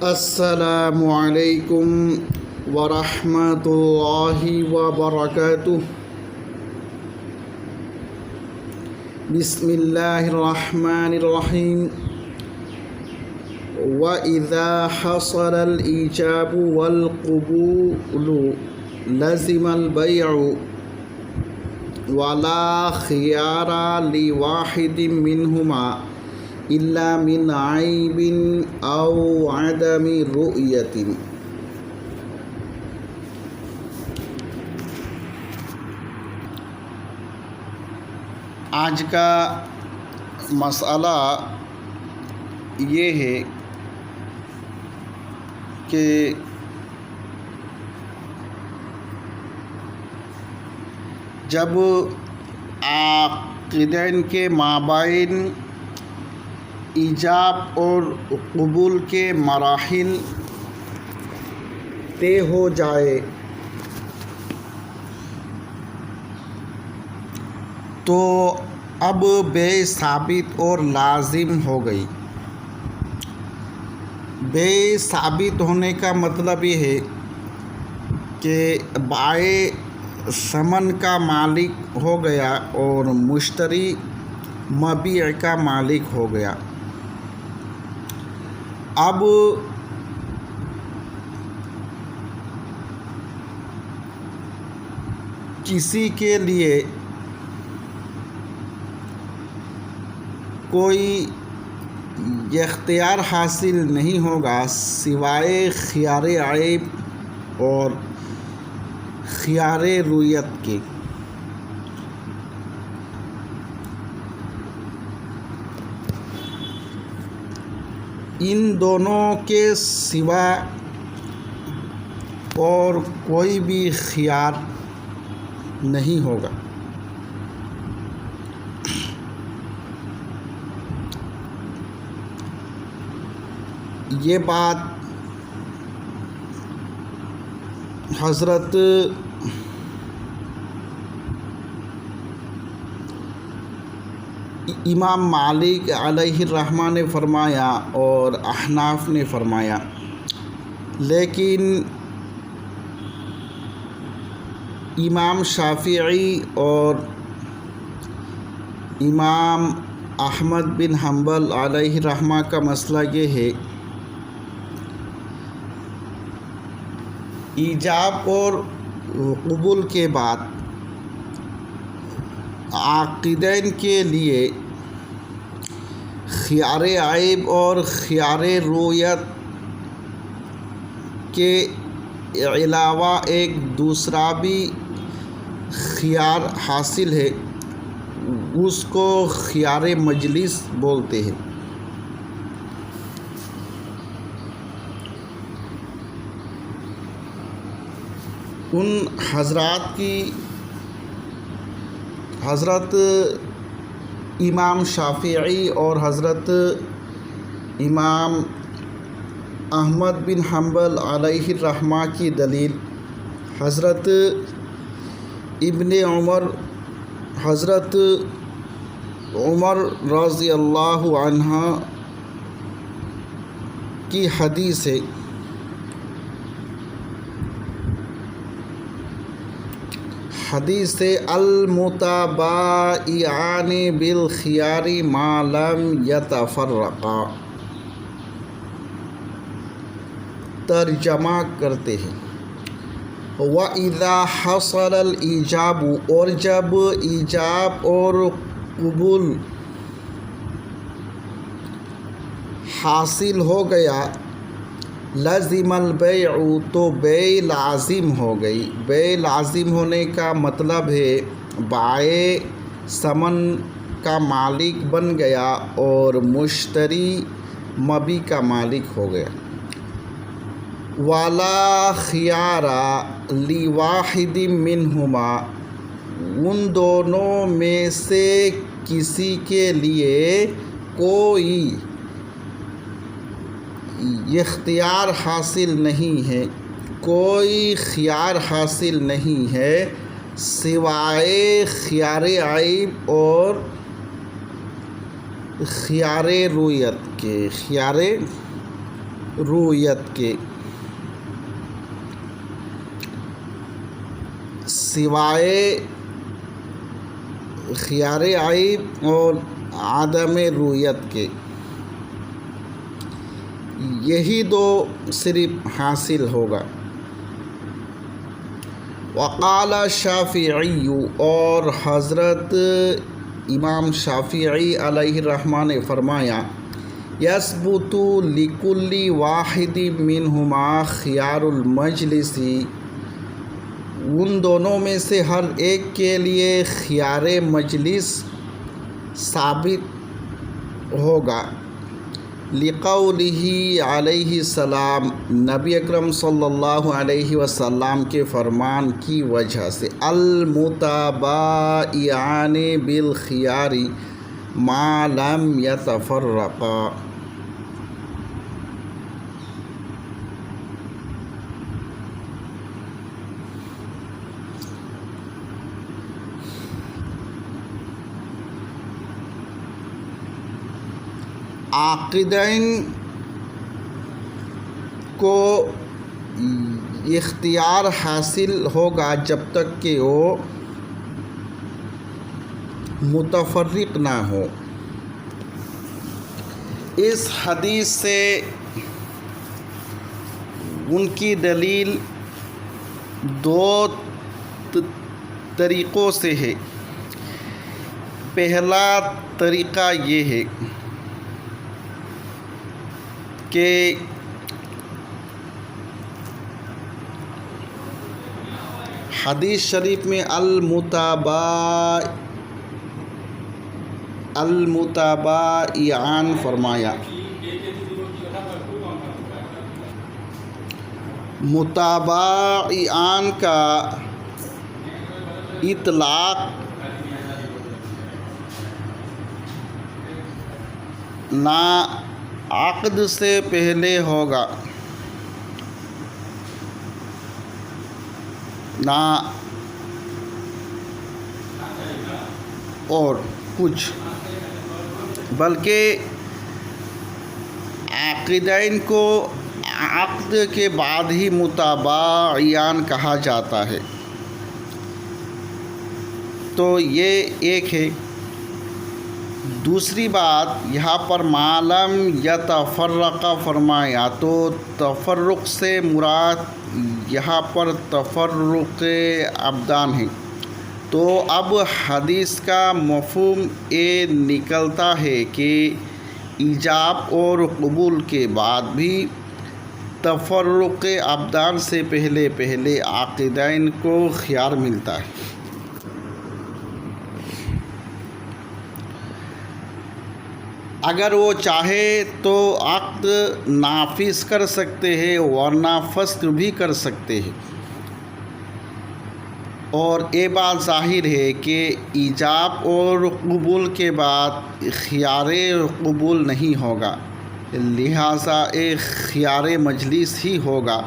السلام علیکم ورحمۃ اللہ وبرکاتہ۔ بسم اللہ الرحمن الرحیم۔ وَإِذَا حَصَلَ الْإِيجَابُ وَالْقُبُولُ لَزِمَ الْبَيْعُ وَلَا خِيَارَ لِوَاحِدٍ مِّنْهُمَا إِلَّا مِنْ عَيْبٍ أَوْ عَدَمِ رُؤْيَةٍ۔ آج کا مسئلہ یہ ہے کہ جب عاقدین کے مابین ایجاب اور قبول کے مراحل طے ہو جائے تو اب بے ثابت اور لازم ہو گئی۔ بے ثابت ہونے کا مطلب یہ ہے کہ بائع ثمن کا مالک ہو گیا اور مشتری مبیع کا مالک ہو گیا۔ اب کسی کے لیے کوئی اختیار حاصل نہیں ہوگا سوائے خیار عیب اور خیار رویت کے۔ ان دونوں کے سوا اور کوئی بھی خیار نہیں ہوگا۔ یہ بات حضرت امام مالک علیہ الرحمہ نے فرمایا اور احناف نے فرمایا، لیکن امام شافعی اور امام احمد بن حنبل علیہ الرحمہ کا مسئلہ یہ ہے، ایجاب اور قبول کے بعد عاقدین کے لیے خیار عیب اور خیار رویت کے علاوہ ایک دوسرا بھی خیار حاصل ہے، اس کو خیار مجلس بولتے ہیں۔ ان حضرات کی حضرت امام شافعی اور حضرت امام احمد بن حنبل علیہ الرحمہ کی دلیل حضرت ابن عمر حضرت عمر رضی اللہ عنہ کی حدیث ہے۔ حدیث ہے المتبائعان بالخیار ما لم یتفرقا۔ ترجمہ کرتے ہیں، وَإِذَا حَصَلَ الْإِيجَابُ، اور جب ایجاب اور قبول حاصل ہو گیا، لازم البیع، تو بیع لازم ہو گئی۔ بیع لازم ہونے کا مطلب ہے بائع ثمن کا مالک بن گیا اور مشتری مبیع کا مالک ہو گیا۔ وَلَا خِيَارَ لِوَاحِدٍ مِّنْهُمَا، ان دونوں میں سے کسی کے لیے کوئی اختیار حاصل نہیں ہے، کوئی خیار حاصل نہیں ہے سوائے خیار عیب اور خیار رویت کے۔ خیار رویت کے سوائے خیار عیب اور عدم رویت کے، یہی دو صرف حاصل ہوگا۔ وقال شافعی، اور حضرت امام شافعی علیہ الرحمہ نے فرمایا، یثبت لکل واحد منہما خیار المجلس، ان دونوں میں سے ہر ایک کے لیے خیار مجلس ثابت ہوگا، لقولہ علیہ السلام، نبی اکرم صلی اللہ علیہ وسلم کے فرمان کی وجہ سے، المتبائعان بالخیار ما لم یتفرقا، عاقدین کو اختیار حاصل ہوگا جب تک کہ وہ متفرق نہ ہو۔ اس حدیث سے ان کی دلیل دو طریقوں سے ہے۔ پہلا طریقہ یہ ہے کہ حدیث شریف میں المتبائعان فرمایا، متبائعان کا اطلاق نہ عقد سے پہلے ہوگا نہ اور کچھ، بلکہ عاقدین کو عقد کے بعد ہی متبائعان کہا جاتا ہے۔ تو یہ ایک ہے۔ دوسری بات، یہاں پر معلم یتفرق فرمایا، تو تفرق سے مراد یہاں پر تفرق ابدان ہے۔ تو اب حدیث کا مفہوم یہ نکلتا ہے کہ ایجاب اور قبول کے بعد بھی تفرق ابدان سے پہلے عاقدین کو خیار ملتا ہے۔ اگر وہ چاہے تو عقد نافذ کر سکتے ہیں ورنہ فسخ بھی کر سکتے ہیں، اور یہ بات ظاہر ہے کہ ایجاب اور قبول کے بعد خیار قبول نہیں ہوگا، لہٰذا ایک خیار مجلس ہی ہوگا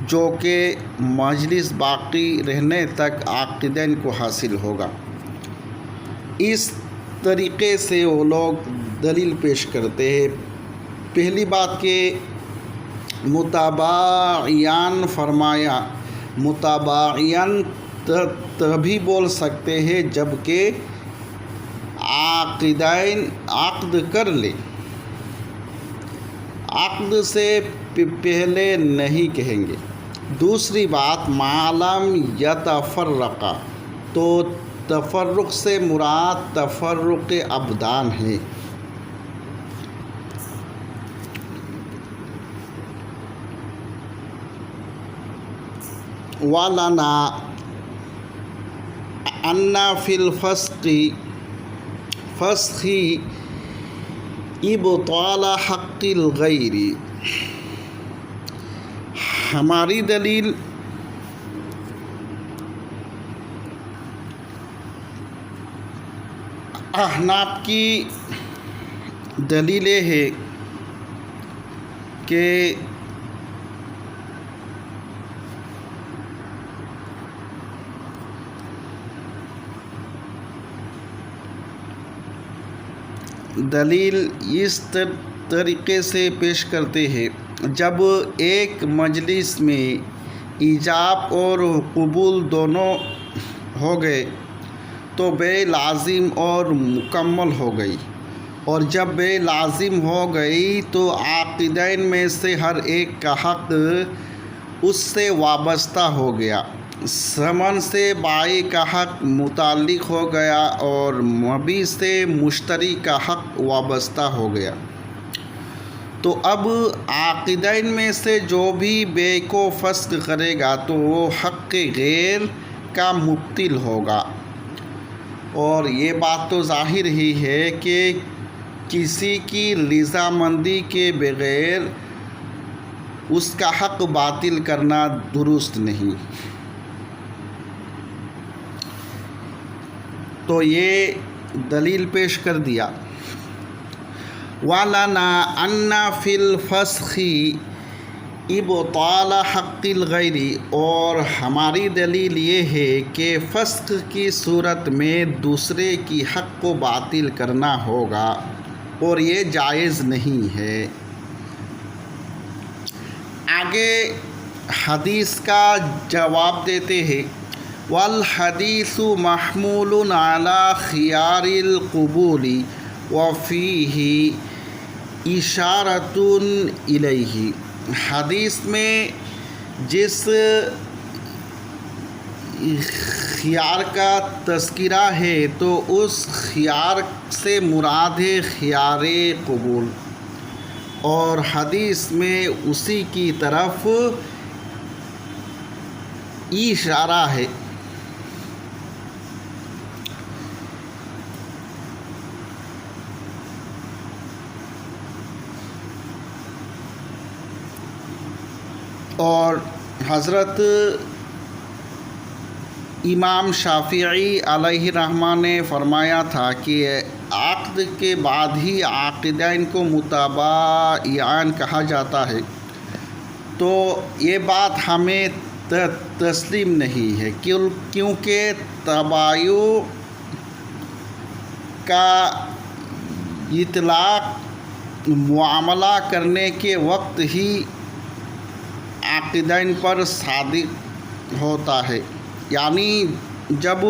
جو کہ مجلس باقی رہنے تک عاقدین کو حاصل ہوگا۔ اس طریقے سے وہ لوگ دلیل پیش کرتے ہیں۔ پہلی بات کہ متبائعان فرمایا، متبائعان تبھی بول سکتے ہیں جب کہ عاقدین عقد کر لے، عقد سے پہلے نہیں کہیں گے۔ دوسری بات، معلم یتفرقا، تو تفرق سے مراد تفرق ابدان ہے۔ وَلَنَا أَنَّ فِي الفسخ ابطال حق الغیر، ہماری دلیل احناف کی دلیل ہے کہ دلیل اس طریقے سے پیش کرتے ہیں جب ایک مجلس میں ایجاب اور قبول دونوں ہو گئے تو بے لازم اور مکمل ہو گئی، اور جب بے لازم ہو گئی تو عاقدین میں سے ہر ایک کا حق اس سے وابستہ ہو گیا۔ ثمن سے بائی کا حق متعلق ہو گیا اور مبیع سے مشتری کا حق وابستہ ہو گیا۔ تو اب عاقدین میں سے جو بھی بے کو فسخ کرے گا تو وہ حق غیر کا مبطل ہوگا، اور یہ بات تو ظاہر ہی ہے کہ کسی کی رضامندی کے بغیر اس کا حق باطل کرنا درست نہیں۔ تو یہ دلیل پیش کر دیا۔ وَلَنَا أَنَّ فِي الْفَسْخِ إِبْطَالَ حَقِّ الْغَيْرِ، اور ہماری دلیل یہ ہے کہ فسخ کی صورت میں دوسرے کی حق کو باطل کرنا ہوگا، اور یہ جائز نہیں ہے۔ آگے حدیث کا جواب دیتے ہیں۔ وَالْحَدِيثُ مَحْمُولٌ عَلَى خِيَارِ الْقُبُولِ وَفِيهِ اِشَارَةٌ إِلَيْهِ، حدیث میں جس خیار کا تذکرہ ہے تو اس خیار سے مراد ہے خیار قبول، اور حدیث میں اسی کی طرف اشارہ ہے۔ اور حضرت امام شافعی علیہ الرحمہ نے فرمایا تھا کہ عقد کے بعد ہی عاقدین کو متباعیان کہا جاتا ہے، تو یہ بات ہمیں تسلیم نہیں ہے، کیونکہ تباین کا اطلاق معاملہ کرنے کے وقت ہی عاقدین پر صادق ہوتا ہے، یعنی جب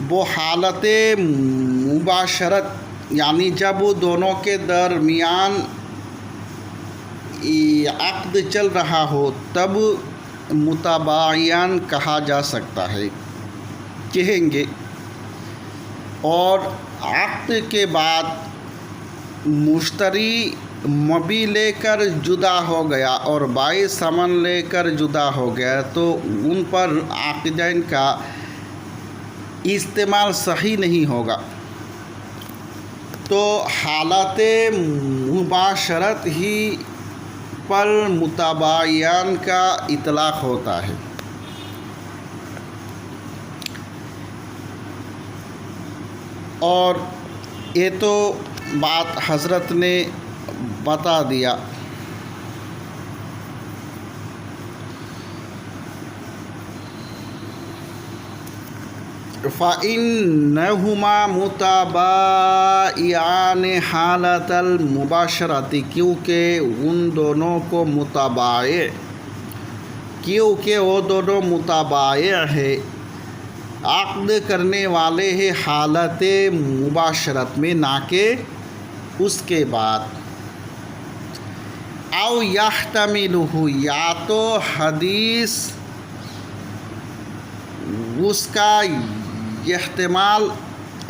وہ حالت مباشرت، یعنی جب دونوں کے درمیان عقد چل رہا ہو تب متباعیان کہا جا سکتا ہے، کہیں گے۔ اور عقد کے بعد مشتری مبیع لے کر جدا ہو گیا اور بائی ثمن لے کر جدا ہو گیا تو ان پر عاقدین کا استعمال صحیح نہیں ہوگا، تو حالت مباشرت ہی پر متباعیان کا اطلاق ہوتا ہے۔ اور یہ تو بات حضرت نے بتا دیا۔ فَإِنَّهُمَا مُتَبَاعِيَانِ حَالَةَ الْمُبَاشَرَةِ، کیونکہ ان دونوں کو وہ دونوں متباعع ہے، عقد کرنے والے ہیں حالت مباشرت میں، نہ کہ اس کے بعد۔ او یحتملہ، یا تو حدیث اس کا احتمال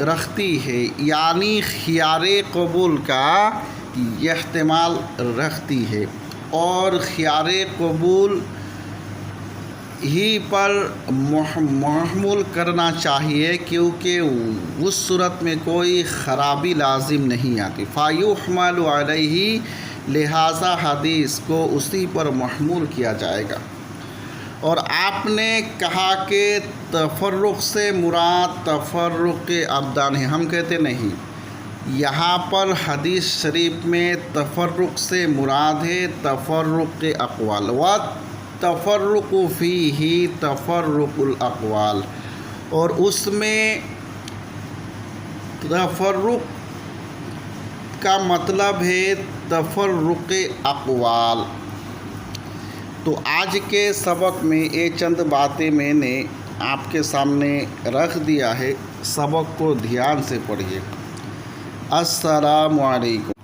رکھتی ہے، یعنی خیار قبول کا احتمال رکھتی ہے، اور خیار قبول ہی پر محمول کرنا چاہیے، کیونکہ اس صورت میں کوئی خرابی لازم نہیں آتی۔ فَيُحْمَلُ عَلَيْهِ، لہذا حدیث کو اسی پر محمول کیا جائے گا۔ اور آپ نے کہا کہ تفرق سے مراد تفرق ابدان ہے، ہم کہتے نہیں، یہاں پر حدیث شریف میں تفرق سے مراد ہے تفرق اقوال، تفرق فیہ تفرق الاقوال، اور اس میں تفرق کا مطلب ہے تفرق اقوال۔ تو آج کے سبق میں یہ چند باتیں میں نے آپ کے سامنے رکھ دیا ہے، سبق کو دھیان سے پڑھیے۔ السلام علیکم۔